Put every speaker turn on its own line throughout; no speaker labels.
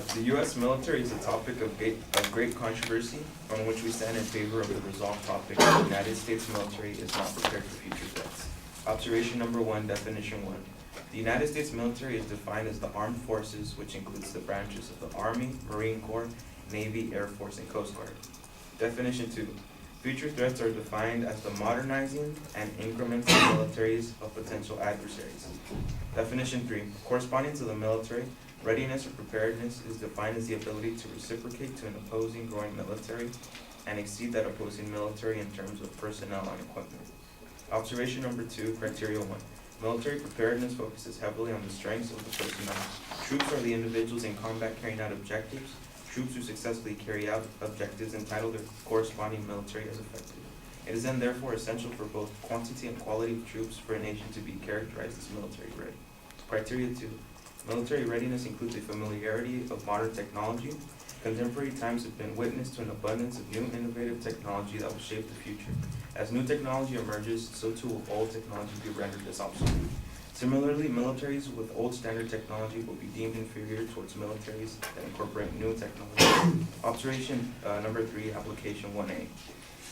The U.S. military is a topic of great controversy on which we stand in favor of the resolved topic. The United States military is not prepared for future threats. Observation number 1, definition 1. The United States military is defined as the armed forces, which includes the branches of the Army, Marine Corps, Navy, Air Force, and Coast Guard. Definition 2. Future threats are defined as the modernizing and incremental militaries of potential adversaries. Definition 3. Corresponding to the military, readiness or preparedness is defined as the ability to reciprocate to an opposing growing military and exceed that opposing military in terms of personnel and equipment. Observation number 2, criteria 1. Military preparedness focuses heavily on the strengths of the personnel. Troops are the individuals in combat carrying out objectives. Troops who successfully carry out objectives entitle their corresponding military as effective. It is then therefore essential for both quantity and quality of troops for a nation to be characterized as military ready. Criteria 2. Military readiness includes a familiarity of modern technology. Contemporary times have been witness to an abundance of new innovative technology that will shape the future. As new technology emerges, so too will old technology be rendered as obsolete. Similarly, militaries with old standard technology will be deemed inferior towards militaries that incorporate new technology. Observation number 3, application 1A.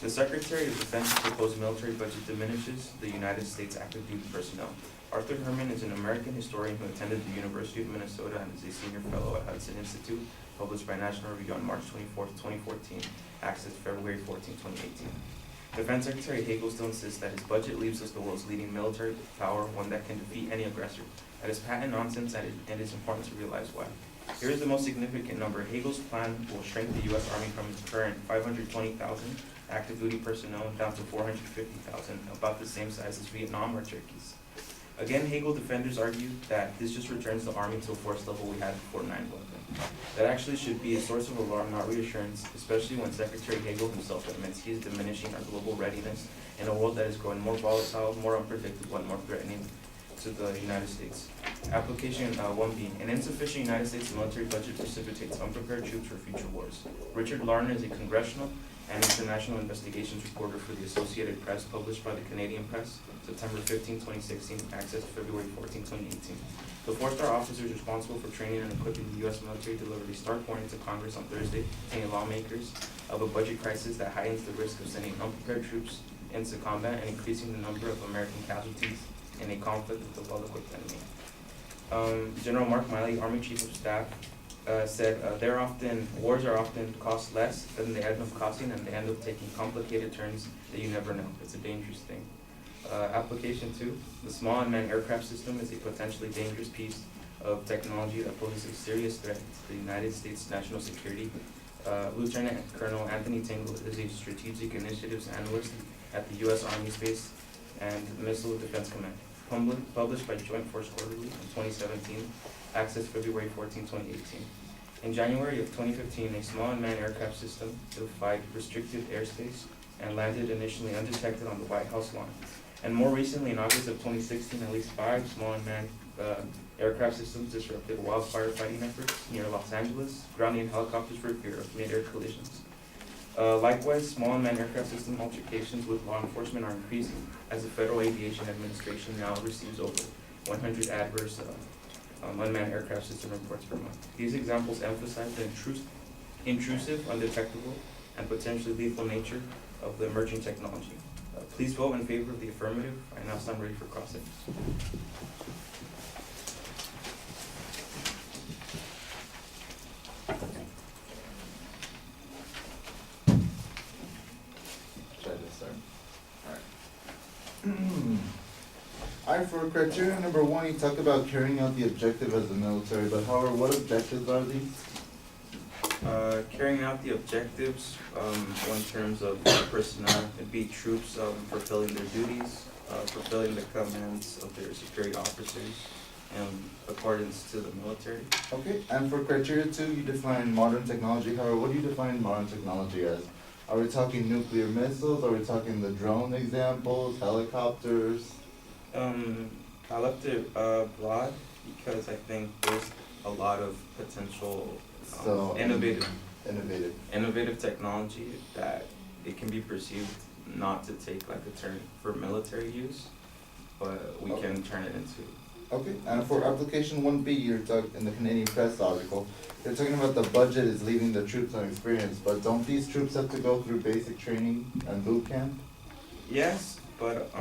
The Secretary of Defense's proposed military budget diminishes the United States active duty personnel. Arthur Herman is an American historian who attended the University of Minnesota and is a senior fellow at Hudson Institute, published by National Review on March 24, 2014, accessed February 14, 2018. Defense Secretary Hagel still insists that his budget leaves us the world's leading military power, one that can defeat any aggressor. That is patent nonsense, and it is important to realize why. Here is the most significant number. Hagel's plan will shrink the U.S. Army from its current 520,000 active duty personnel down to 450,000, about the same size as Vietnam or Turkey's. Again, Hagel defenders argue that this just returns the Army to a force level we had before 9/11. That actually should be a source of alarm, not reassurance, especially when Secretary Hagel himself admits he is diminishing our global readiness in a world that is growing more volatile, more unpredictable, and more threatening to the United States. Application 1B. An insufficient United States military budget precipitates unprepared troops for future wars. Richard Larner is a congressional and international investigations reporter for the Associated Press, published by the Canadian Press, September 15, 2016, accessed February 14, 2018. The four-star officers responsible for training and equipping the U.S. military delivered a stark warning to Congress on Thursday, telling lawmakers of a budget crisis that heightens the risk of sending unprepared troops into combat and increasing the number of American casualties in a conflict with a well-equipped enemy. General Mark Miley, Army Chief of Staff, said wars are often cost less than they end up costing, and they end up taking complicated turns that you never know. It's a dangerous thing. Application 2, the small unmanned aircraft system is a potentially dangerous piece of technology that poses a serious threat to the United States national security. Lieutenant Colonel Anthony Tingle is a strategic initiatives analyst at the U.S. Army Space and Missile Defense Command. Published by Joint Force Quarterly in 2017, accessed February 14, 2018. In January of 2015, a small unmanned aircraft system defied restricted airspace and landed initially undetected on the White House lawn. And more recently, in August of 2016, at least 5 small unmanned aircraft systems disrupted wildfire fighting efforts near Los Angeles, grounding helicopters for fear of mid-air collisions. Likewise, small unmanned aircraft system altercations with law enforcement are increasing as the Federal Aviation Administration now receives over 100 adverse unmanned aircraft system reports per month. These examples emphasize the intrusive, undetectable, and potentially lethal nature of the emerging technology. Please vote in favor of the affirmative. I now stand ready for cross-examination.
Should I just start? Alright, for criteria number 1, you talk about carrying out the objective as the military, but however, what objectives are these?
Carrying out the objectives, in terms of personnel, it'd be troops fulfilling their duties, fulfilling the commands of their superior officers in accordance to the military.
Okay, and for criteria 2, you define modern technology. However, what do you define modern technology as? Are we talking nuclear missiles? Are we talking the drone examples, helicopters?
I left it broad because I think there's a lot of potential innovative technology that it can be perceived not to take like a turn for military use, but we can turn it into
Okay, and for application 1B, you're talking, in the Canadian Press article, you're talking about the budget is leaving the troops unexperienced, but don't these troops have to go through basic training and boot camp?
Yes, but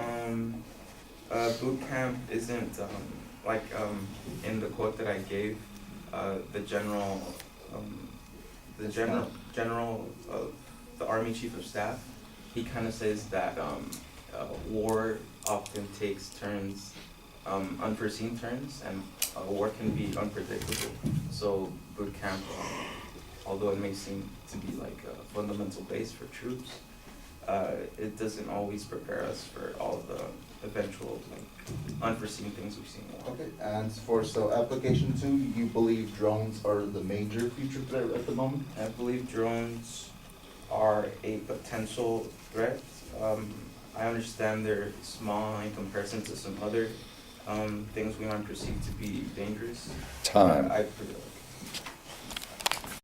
boot camp isn't like in the quote that I gave, the general of the Army Chief of Staff. He kind of says that war often takes turns, unforeseen turns, and war can be unpredictable. So boot camp, although it may seem to be like a fundamental base for troops, it doesn't always prepare us for all the eventual like unforeseen things we've seen.
Okay, and so application 2, you believe drones are the major future threat at the moment?
I believe drones are a potential threat. I understand they're small in comparison to some other things we might perceive to be dangerous.
Time.